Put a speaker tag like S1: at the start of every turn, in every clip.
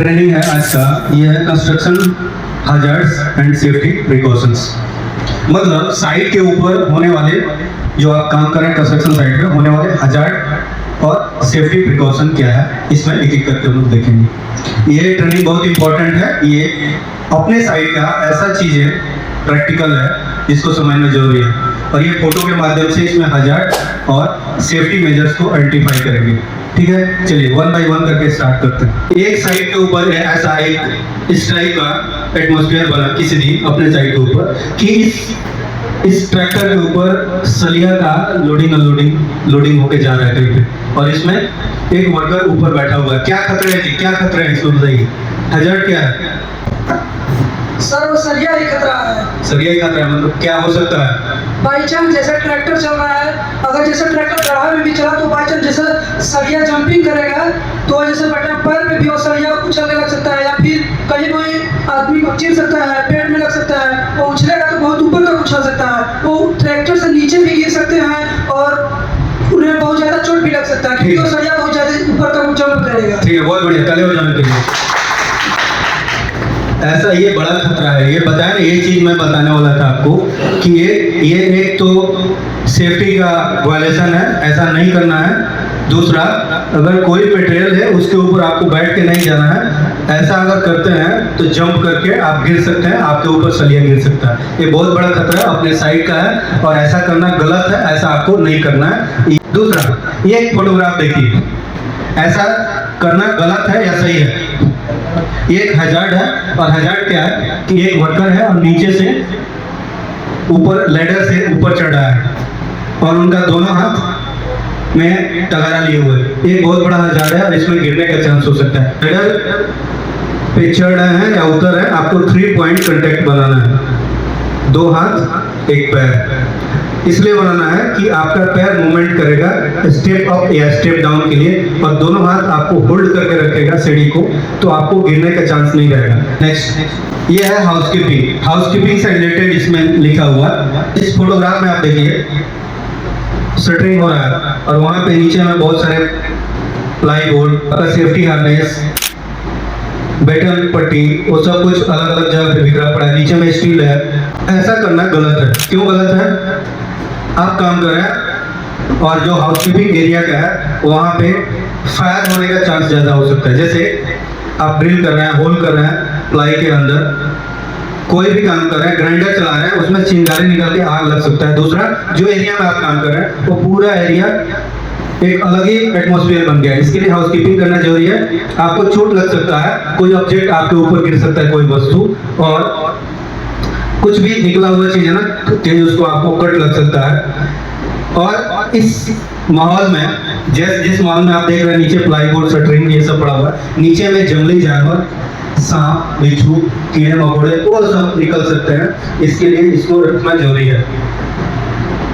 S1: Training है आज का, ये है construction hazards and safety precautions. मतलब साइट के ऊपर होने वाले, जो आप काम कर रहे हैं कंस्ट्रक्शन साइट पे होने वाले हजार्ड और सेफ्टी प्रिकॉशन क्या है, इसमें एक एक करके हम लोग देखेंगे। ये ट्रेनिंग बहुत इंपॉर्टेंट है। ये अपने साइट का ऐसा चीज है, प्रैक्टिकल है, जिसको समझना जरूरी है। और ये फोटो के माध्यम से इसमें हजार्ड और सेफ्टी मेजर्स को आइडेंटिफाई करेंगे। ठीक है, चलिए वन बाय वन करके स्टार्ट करते हैं। एक साइड के ऊपर ऐसा एक इस टाइप का एटमॉस्फेयर बना किसी दिन अपने साइड के ऊपर कि इस ट्रैक्टर के ऊपर सलिया का लोडिंग होके जा रहा है कहीं पे, और इसमें एक वर्कर ऊपर बैठा हुआ है। क्या खतरा है जी, क्या खतरा है इसको बताइए। हजार्ड क्या है
S2: सर? वो सरिया ही खतरा है।
S1: सरिया ही खतरा है, मतलब क्या हो सकता है?
S2: बाई चांस जैसे ट्रैक्टर चल रहा है, अगर जैसे ट्रैक्टर गड्ढा में भी चला तो बाई चांस जैसे सरिया जंपिंग करेगा तो जैसे बटन पैर में भी वो सरिया उछलने लग सकता है, या फिर कहीं कोई आदमी को चिर सकता है, पेट में लग सकता है। वो उछलेगा तो बहुत ऊपर तक उछल सकता है। वो ट्रैक्टर से नीचे भी गिर सकते हैं और उन्हें बहुत ज्यादा चोट भी लग सकता है, क्योंकि वो सरिया बहुत ज्यादा ऊपर तक जंप करेगा।
S1: ठीक है, बहुत बढ़िया, ताली बजाने के लिए। ऐसा ये बड़ा खतरा है। ये बताया ना, ये चीज मैं बताने वाला था आपको कि ये एक तो सेफ्टी का वायलेशन है, ऐसा नहीं करना है। दूसरा, अगर कोई मटेरियल है उसके ऊपर आपको बैठ के नहीं जाना है। ऐसा अगर करते हैं तो जंप करके आप गिर सकते हैं, आपके ऊपर सलिया गिर सकता है। ये बहुत बड़ा खतरा है, अपने साइड का है और ऐसा करना गलत है, ऐसा आपको नहीं करना है। दूसरा, ये एक फोटोग्राफ देखिए, ऐसा करना गलत है या सही है? ये एक हजार्ड है, और हजार्ड क्या है कि एक वर्कर है और नीचे से ऊपर लेडर से ऊपर चढ़ रहा है और उनका दोनों हाथ में तगारा लिए हुए। एक बहुत बड़ा हजार्ड है और इसमें गिरने का चांस हो सकता है। लेडर पे चढ़ रहे हैं या उतर रहे हैं, आपको 3 पॉइंट कांटेक्ट बनाना है, 2 हाथ 1 पैर। इसलिए बनाना है कि आपका पैर मूवमेंट करेगा स्टेप अप या स्टेप डाउन के लिए, और दोनों हाथ आपको होल्ड करके रखेगा सीढ़ी को, तो आपको गिरने का चांस नहीं रहेगा। नेक्स्ट, ये है हाउसकीपिंग। हाउसकीपिंग से रिलेटेड इसमें लिखा हुआ। इस फोटोग्राफ में आप देखिए शटरिंग हो रहा है और वहां पे नीचे में बहुत सारे ply board, safety harness, batten पट्टी, वो सब कुछ अलग अलग जगह पे बिखरा पड़ा है। नीचे में स्टील है। ऐसा करना गलत है। क्यों गलत है? आप काम कर रहे हैं और जो हाउसकीपिंग एरिया का है वहाँ पे फायर होने का चांस ज़्यादा हो सकता है। जैसे आप ड्रिल कर रहे हैं, होल कर रहे हैं प्लाई के अंदर, कोई भी काम कर रहे हैं, ग्राइंडर चला रहे हैं, उसमें चिंगारी निकल के आग लग सकता है। दूसरा, जो एरिया में आप काम कर रहे हैं वो पूरा एरिया एक अलग ही एटमॉस्फेयर बन गया है। इसके लिए हाउसकीपिंग करना जरूरी है। आपको चोट लग सकता है, कोई ऑब्जेक्ट आपके ऊपर गिर सकता है, कोई वस्तु, और कुछ भी निकला हुआ चीज है ना, तेज उसको आपको कट लग सकता है। और इस माहौल में जिस माहौल में आप देख रहे हैं, नीचे प्लाईवुड, शटरिंग, ये सब पड़ा हुआ है, नीचे में जंगली जानवर, सांप, बिच्छू, कीड़े मकोड़े, वो सब निकल सकते हैं। इसके लिए इसको रखना जरूरी है।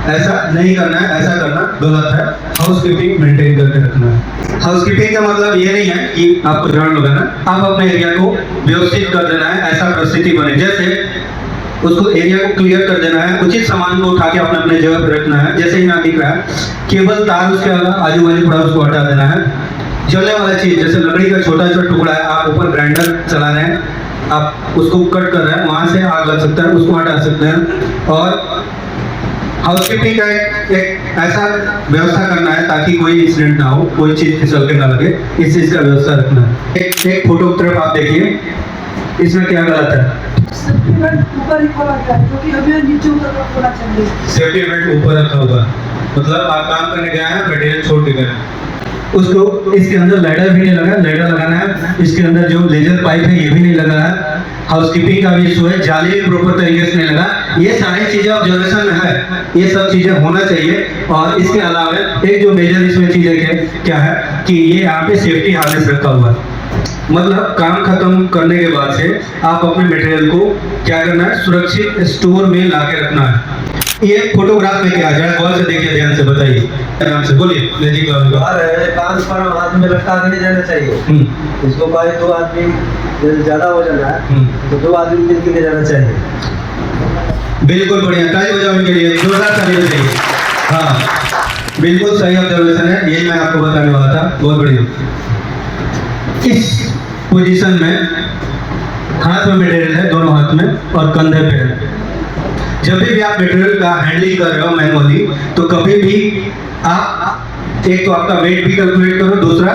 S1: ऐसा नहीं करना है, ऐसा करना गलत है। हाउसकीपिंग मेंटेन करके रखना है। हाउसकीपिंग का मतलब ये नहीं है कि आपको झाड़ू लगाना, आप अपने एरिया को व्यवस्थित कर देना है, ऐसा परिस्थिति बने जैसे उसको एरिया को क्लियर कर देना है, उचित सामान को उठा के अपने अपने जगह पर रखना है। जैसे यहाँ दिख रहा है, केबल तार उसके आजू बाजू पड़ा, उसको हटा देना है। जलने वाला चीज जैसे लकड़ी का छोटा छोटा टुकड़ा है, आप ऊपर ग्राइंडर चला रहे हैं, आप उसको कट कर रहे हैं, वहां से आग लग सकता है, उसको हटा सकते हैं। और हाउसकीपिंग का एक ऐसा व्यवस्था करना है ताकि कोई इंसिडेंट ना हो, कोई चीज फिसल के ना लगे, इस चीज का व्यवस्था रखना है। एक फोटो की तरफ आप देखिए, इसमें क्या गलत है?
S2: सेफ्टी बेल्ट ऊपर ही खोला गया है, क्योंकि हमें नीचे उतर होना चाहिए।
S1: सेफ्टी बेल्ट ऊपर रखा होगा, मतलब आप काम करने गए हैं, मटेरियल छोड़ के गए हैं, उसको इसके अंदर लैडर भी नहीं लगा, लैडर लगाना है। इसके अंदर जो लेजर पाइप है ये भी नहीं लगा है। हाउसकीपिंग का भी इशू है, जाली भी प्रॉपर तरीके से नहीं लगा। ये सारी चीजें ऑब्जर्वेशन में है, ये सब चीजें होना चाहिए। और इसके अलावा एक जो मेजर इसमें चीजें क्या है कि ये यहाँ पे सेफ्टी हार्नेस रखा हुआ है। मतलब काम खत्म करने के बाद से आप अपने मटेरियल को क्या करना है, सुरक्षित स्टोर में ला के रखना है। ये फोटोग्राफ में क्या है, गौर से देखिए, ध्यान से बताइए, ध्यान से बोलिए।
S3: कान पर हाथ में लटका के नहीं जाना चाहिए। इसको कोई 2 आदमी ज्यादा हो जाना है तो 2 आदमी मिल के ले जाना चाहिए।
S1: बिल्कुल बढ़िया, ताली बजाओ इनके लिए, जोरदार ताली बजाइए। हाँ, बिल्कुल सही ऑब्जर्वेशन है, यही मैं आपको बताने वाला था। बहुत बढ़िया। इस पोजीशन में हाथ में मटेरियल है, दोनों हाथ में, और कंधे पे है। जब भी आप मटेरियल का हैंडलिंग कर रहे हो मैनुअली, तो कभी भी आप एक तो आपका वेट भी कैलकुलेट करो, दूसरा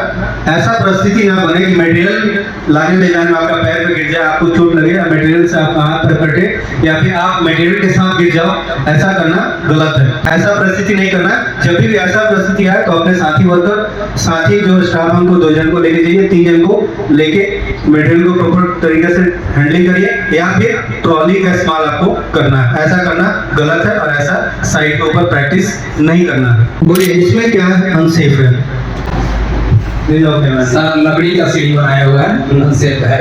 S1: ऐसा परिस्थिति ना बने कि मटेरियल लाने ले जाने में आपका पैर पे गिर जाए, आपको चोट लगे, या मटेरियल से आपका हाथ पे कटे, या फिर आप मटेरियल के साथ गिर जाओ। ऐसा करना गलत है, ऐसा परिस्थिति नहीं करना। जब भी ऐसा परिस्थिति आए तो अपने साथी वर्कर, साथी जो स्टाफ हमको 2 जन को लेके जाइए, 3 जन को लेके मटेरियल को प्रॉपर तरीके से हैंडलिंग करिए, या फिर ट्रॉली का इस्तेमाल आपको करना है। ऐसा करना गलत है और ऐसा साइड के ऊपर प्रैक्टिस नहीं करना है। बोलिए इसमें क्या है अनसेफ है?
S4: सर लकड़ी का सीढ़ी बनाया हुआ है, अनसेफ है।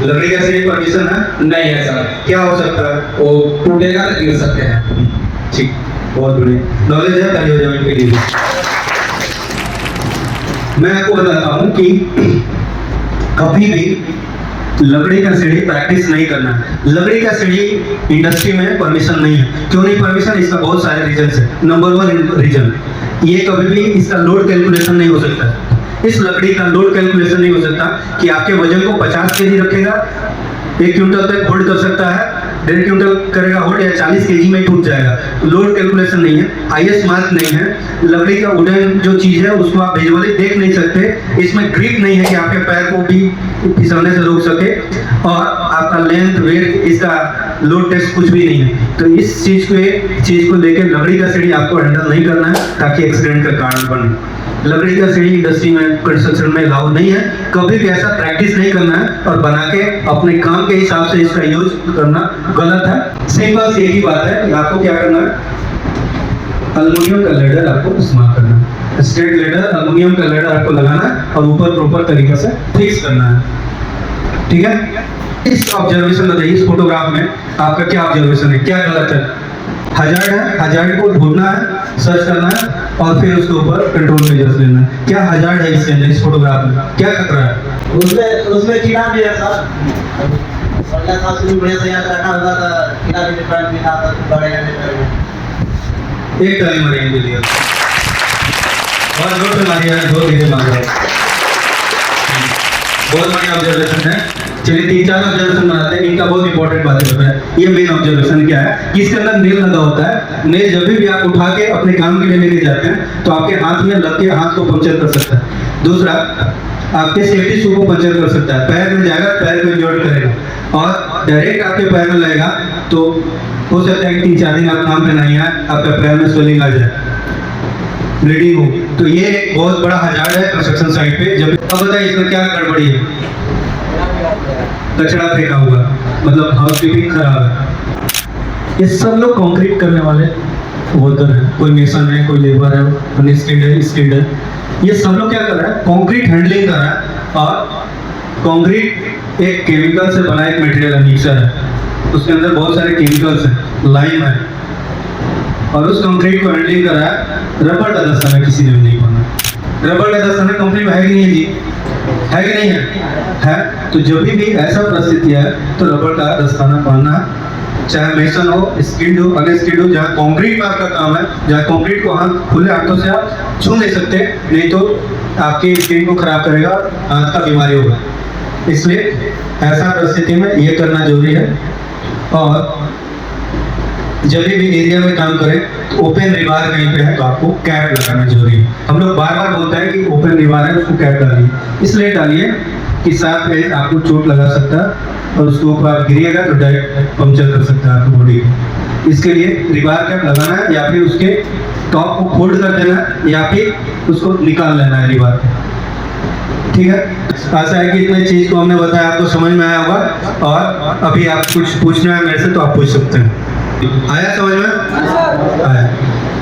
S1: लकड़ी का सीढ़ी परमिशन है?
S4: नहीं है सर।
S1: क्या हो सकता है?
S4: वो टूटेगा तो गिर सकते हैं।
S1: ठीक, बहुत बढ़िया नॉलेज है, ताली हो जाए इनके लिए। मैं आपको बताता हूँ कि कभी भी लकड़ी का सीढ़ी प्रैक्टिस नहीं करना है। लकड़ी का सीढ़ी इंडस्ट्री में परमिशन नहीं है। क्यों नहीं परमिशन? इसका बहुत सारे रीजन है। नंबर 1 रीजन, ये कभी भी इसका लोड कैलकुलेशन नहीं हो सकता। इस लकड़ी का लोड कैलकुलेशन नहीं हो सकता कि आपके वजन को 50 केजी रखेगा, 1 क्विंटल तक होल्ड कर सकता है, 1.5 क्विंटल करेगा होल्ड, या 40 केजी में टूट जाएगा। लोड कैलकुलेशन नहीं है, IS मार्क नहीं है। लकड़ी का वुडन जो चीज है उसको आप विजुअली देख नहीं सकते। इसमें ग्रिप नहीं है कि आपके पैर को भी फिसलने से रोक सके, और आपका लेंथ वेट इसका लोड टेस्ट कुछ भी नहीं है। तो इस चीज को लेकर लकड़ी का सीढ़ी आपको हैंडल नहीं करना है ताकि एक्सीडेंट का कारण बने। लकड़ी का सीढ़ी इंडस्ट्री में, कंस्ट्रक्शन में अलाउ नहीं है। कभी भी ऐसा प्रैक्टिस नहीं करना है, और बना के अपने काम के हिसाब से इसका यूज करना गलत है। सिंपल सी एक ही बात है कि आपको क्या करना है, एल्युमिनियम का लेडर आपको इस्तेमाल करना है। स्ट्रेट लेडर, एल्युमिनियम का लेडर आपको लगाना है और ऊपर प्रॉपर तरीके से फिक्स करना है। ठीक है, इस ऑब्जर्वेशन बताइए, इस फोटोग्राफ में आपका क्या ऑब्जर्वेशन है, क्या गलत है? हजार्ड है, हजार्ड को ढूंढना है, सर्च करना है, और फिर उसके ऊपर कंट्रोल मेजर्स लेना है। क्या हजार्ड है इसके अंदर, इस फोटोग्राफ में क्या खतरा है?
S3: उसमें कीड़ा भी है सर। बढ़िया था, शुरू बढ़िया से याद रखा होगा तो कीड़ा भी डिफरेंट भी था, तो बढ़ेगा नहीं करेगा।
S1: एक ताली मारिए इनके लिए, और जोर से मारिए, जोर दीजिए मारिए। बहुत बढ़िया ऑब्जर्वेशन है। चलिए 3-4 ऑब्जर्वेशन बनाते हैं। इनका बहुत इंपॉर्टेंट बात है। ये मेन ऑब्जर्वेशन क्या है कि इसके अंदर नेल लगा होता है। नेल जब भी आप उठा के अपने काम के लिए लेके जाते हैं तो आपके हाथ में लग के हाथ को पंक्चर कर सकता है। दूसरा, आपके सेफ्टी शू को पंक्चर कर सकता है, पैर में जाएगा, पैर को इंजर्ड करेगा, और डायरेक्ट आपके पैर में लगेगा तो हो सकता है कि 3-4 दिन आप काम पे नहीं आए, आपके पैर में स्वेलिंग आ जाए, ब्लीडिंग हो। तो ये एक बहुत बड़ा हजार्ड है कंस्ट्रक्शन साइट पे। जब अब बताइए इसमें क्या गड़बड़ी है? कचरा फेंका हुआ, मतलब हाउसकीपिंग खराब है। ये सब लोग कंक्रीट करने वाले वर्कर हैं, कोई मेसन है, कोई लेबर है, अनस्किल्ड है, स्किल्ड है। ये सब लोग क्या कर रहा है? कंक्रीट हैंडलिंग कर रहा है। और कंक्रीट एक केमिकल से बना एक मटेरियल है, मिक्सर है, उसके अंदर बहुत सारे केमिकल्स हैं, लाइम है, और उस कंक्रीट को हैंडलिंग कर रहा है। रबड़ का दस्ताना किसी ने भी नहीं पहना। रबड़ का दस्ताना कंपनी में है कि नहीं जी? है कि नहीं है? तो जब भी ऐसा परिस्थिति है तो रबड़ का दस्ताना पहनना, चाहे मेसन हो, स्किल्ड हो, अनस्किल्ड हो। जहाँ कंक्रीट में आपका काम है, जहाँ कंक्रीट को हाथ खुले हाथों से आप छू नहीं सकते, नहीं तो आपकी स्किन को खराब करेगा, हाथ का बीमारी होगा। इसलिए ऐसा परिस्थिति में ये करना जरूरी है। और जब भी एरिया में काम करें तो ओपन रिवार कहीं पे है तो आपको कैप लगाना जरूरी है। हम लोग बार बार बोलते हैं कि ओपन रिवार है उसको कैप डालिए, इसलिए डालिए कि साथ में आपको चोट लगा सकता है और उसके ऊपर आप गिरिएगा तो डायरेक्ट पंक्चर कर सकता है आपकी बॉडी को। इसके लिए रिवार कैप लगाना है, या फिर उसके टॉप को फोल्ड कर देना है, या फिर उसको निकाल लेना है रिवार। ठीक है, आशा है कि इतने चीज को हमने बताया आपको समझ में आया होगा। और अभी आप कुछ पूछना है मेरे से तो आप पूछ सकते हैं। आया समझ में? आया,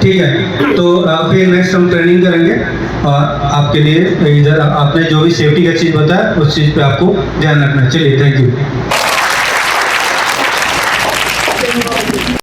S1: ठीक है। तो फिर नेक्स्ट हम ट्रेनिंग करेंगे, और आपके लिए इधर आपने जो भी सेफ्टी का चीज़ बताया उस चीज़ पे आपको ध्यान रखना है। चलिए, थैंक यू।